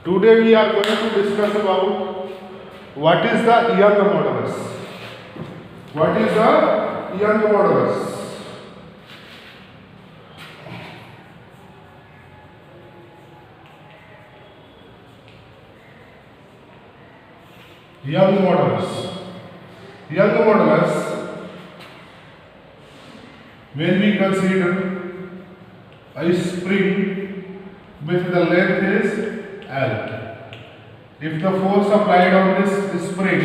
Today we are going to discuss about what is the Young modulus. What is the Young modulus? Young modulus. Young modulus, when we consider a spring with the length is L. If the force applied on this spring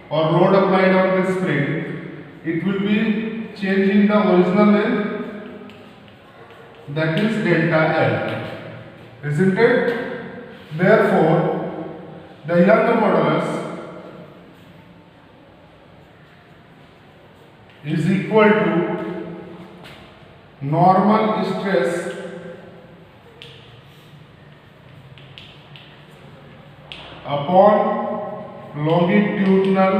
or load applied on this spring, it will be changing the original length, that is delta L, isn't it? Therefore, the Young modulus is equal to normal stress upon longitudinal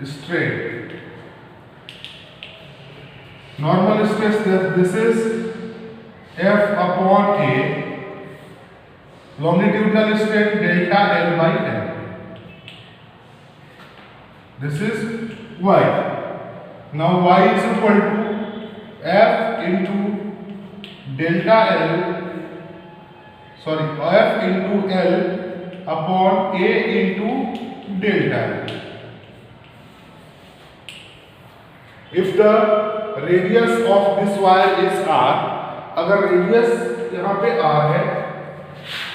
strain. Normal stress, this is F upon A, longitudinal strain delta L by L. This is Y. Now Y is equal to F into delta L, F into L upon A into delta L. If the radius of this wire is R, अगर radius यहाँ पे R है,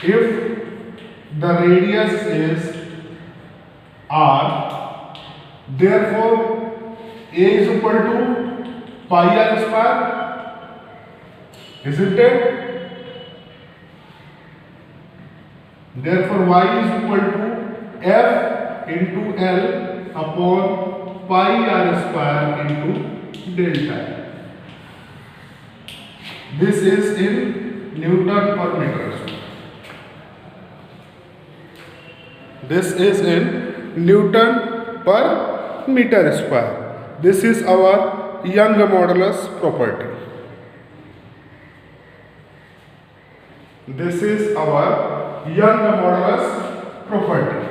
if the radius is R, therefore A is equal to pi R square, isn't it? Therefore Y is equal to F into L upon pi R square into delta L. This is in Newton per meter square. This is in Newton per meter square. This is our Young modulus property. This is our Young modulus property.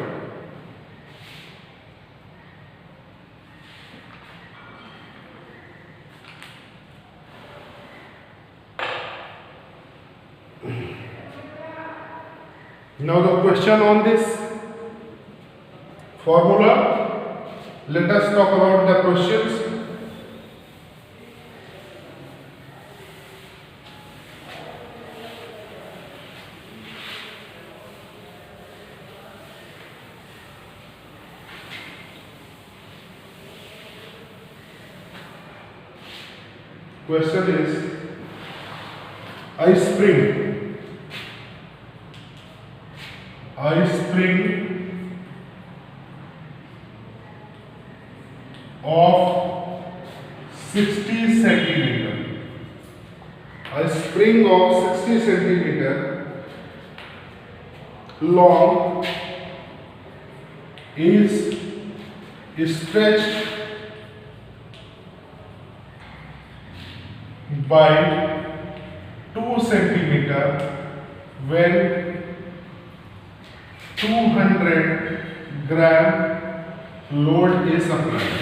Now the question on this formula, let us talk about the questions. Question is, a spring of 60 centimeter, a spring of 60 centimeter long is stretched by 2 centimeter when 200 gram load is applied.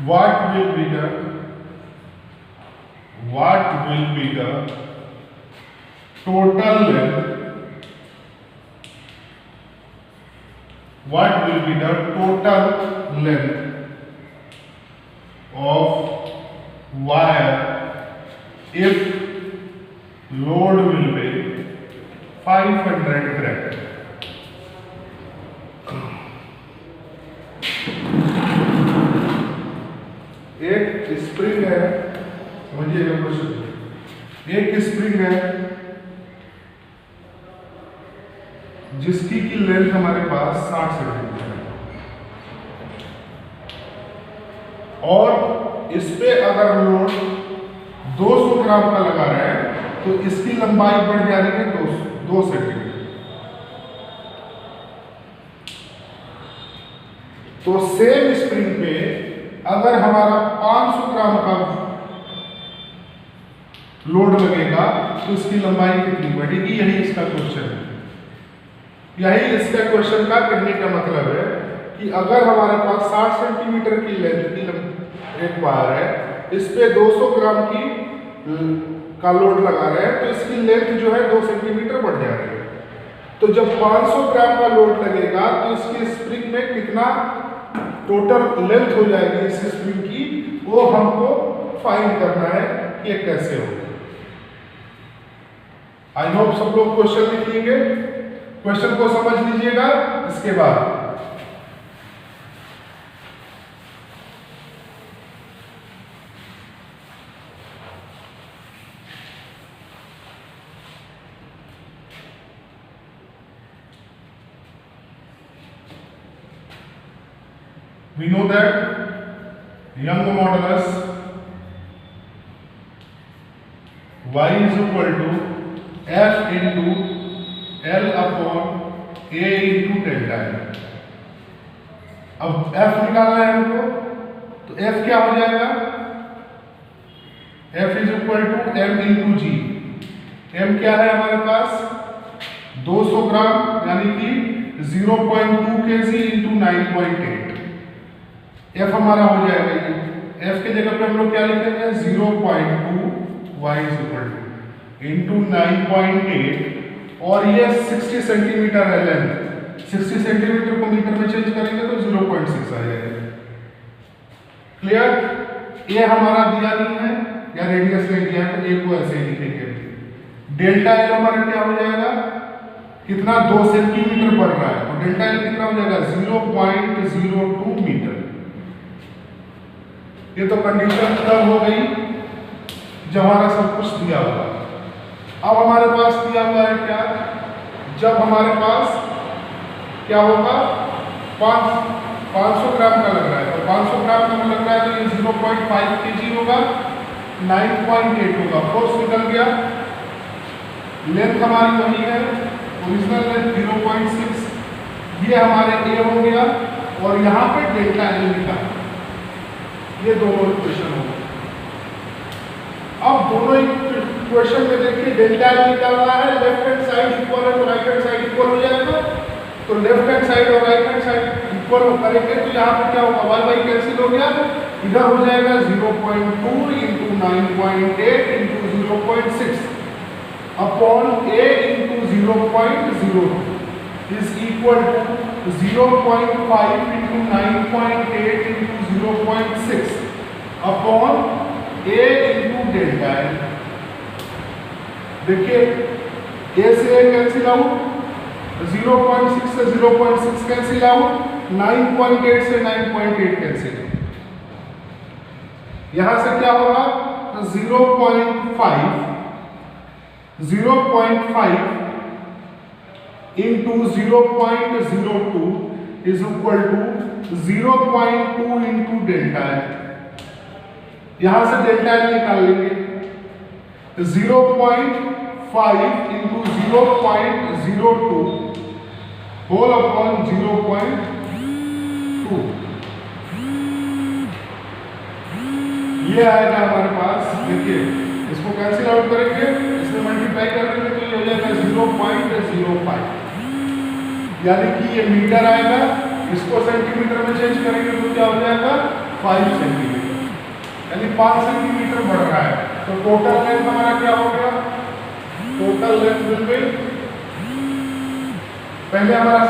What will be the total length? What will be the total length of wire if load will be 500 gram? एक spring है, समझिएगा question. एक spring है जिसकी की length हमारे पास 60 centimetre है और इस पे अगर लोड 200 ग्राम का लगा रहा है तो इसकी लंबाई बढ़ जा रही है 2 सेंटीमीटर। तो सेम स्प्रिंग पे अगर हमारा 500 ग्राम का लोड लगेगा तो इसकी लंबाई कितनी बढ़ेगी। यही इसका क्वेश्चन है, यही इसका क्वेश्चन का कहने का मतलब है कि अगर हमारे पास 60 सेंटीमीटर की लेंथ की एक वायर है, इस पे 200 ग्राम की का लोड लगा रहे हैं, तो इसकी लेंथ जो है 2 सेंटीमीटर बढ़ जा रही है। तो जब 500 ग्राम का लोड लगेगा तो इसकी स्प्रिंग में कितना टोटल लेंथ हो जाएगी इस स्प्रिंग की, वो हमको फाइंड करना है कि ये कैसे होगा। आई होप सब लोग क्वेश्चन लिख लेंगे, क्वेश्चन को समझ लीजिएगा। इसके बाद we know that Young modulus y is equal to f into L upon A into delta L। अब f निकालना है हमको, तो f क्या हो जाएगा, f is equal to m into g. m क्या है हमारे पास 200 ग्राम यानी कि 0.2 kg इंटू 9.8। f हमारा हो जाएगा ये, f के जगह पे हम लोग क्या लिखेंगे 0.2 y is equal two into 9.8 और ये 60 सेंटीमीटर है लेंथ। 60 सेंटीमीटर को मीटर में चेंज करेंगे तो 0.6 आ जाएगा। क्लियर। ये हमारा दिया नहीं है या रेडियस नहीं दिया है, तो ए को ऐसे ही लिखेंगे। डेल्टा एल हमारा क्या हो जाएगा, कितना 2 सेंटीमीटर बढ़ रहा है, तो डेल्टा एल कितना हो जाएगा 0.02 मीटर। ये तो कंडीशन तब हो गई जब हमारा सब कुछ दिया हुआ। अब हमारे पास दिया हुआ है क्या, जब हमारे पास क्या होगा 500 ग्राम का लग रहा है, तो 500 ग्राम का लग रहा है तो ये 0.5 kg होगा, 9.8 होगा, फोर्स निकल गया। लेंथ हमारी वही है, ओरिजिनल लेंथ 0.6, ये हमारे ए हो गया और यहाँ पे डेल्टा एल निकाला। ये दोनों इक्वेशन हो गए। अब दोनों इक्वेशन में देखिए डेल्टा एल निकालना है, लेफ्ट हैंड साइड इक्वल है तो राइट हैंड साइड इक्वल हो जाएगा। तो लेफ्ट हैंड साइड और राइट हैंड साइड इक्वल करेंगे तो यहाँ पे क्या होगा, वाई वाई कैंसिल हो गया, इधर हो जाएगा 0.2 into 9.8 into 0.6 upon A into 0.02 is equal to 0.5 into 9.8 into 0.6 upon A into delta L. देखिए ए से ए कैंसिल आउट, 0.6 से 0.6 कैंसिल आउट, 9.8 से 9.8 कैंसिल। यहां से क्या होगा 0.5 into 0.02 is equal to 0.2 into delta L. यहां से डेल्टा एल निकाल लेंगे, 0.5 इंटू 0.02 होल अपॉन 0.2। ये आएगा हमारे पास। देखिए इसको कैंसिल आउट करेंगे, इसमें मल्टीप्लाई करेंगे तो ये हो जाएगा 0.05, यानी कि ये मीटर आएगा। इसको सेंटीमीटर में चेंज करेंगे तो क्या हो जाएगा 5 सेंटीमीटर, यानी 5 सेंटीमीटर बढ़ रहा है। तो टोटल लेंथ हमारा क्या हो गया, टोटल लेंथ विल बी, पहले हमारा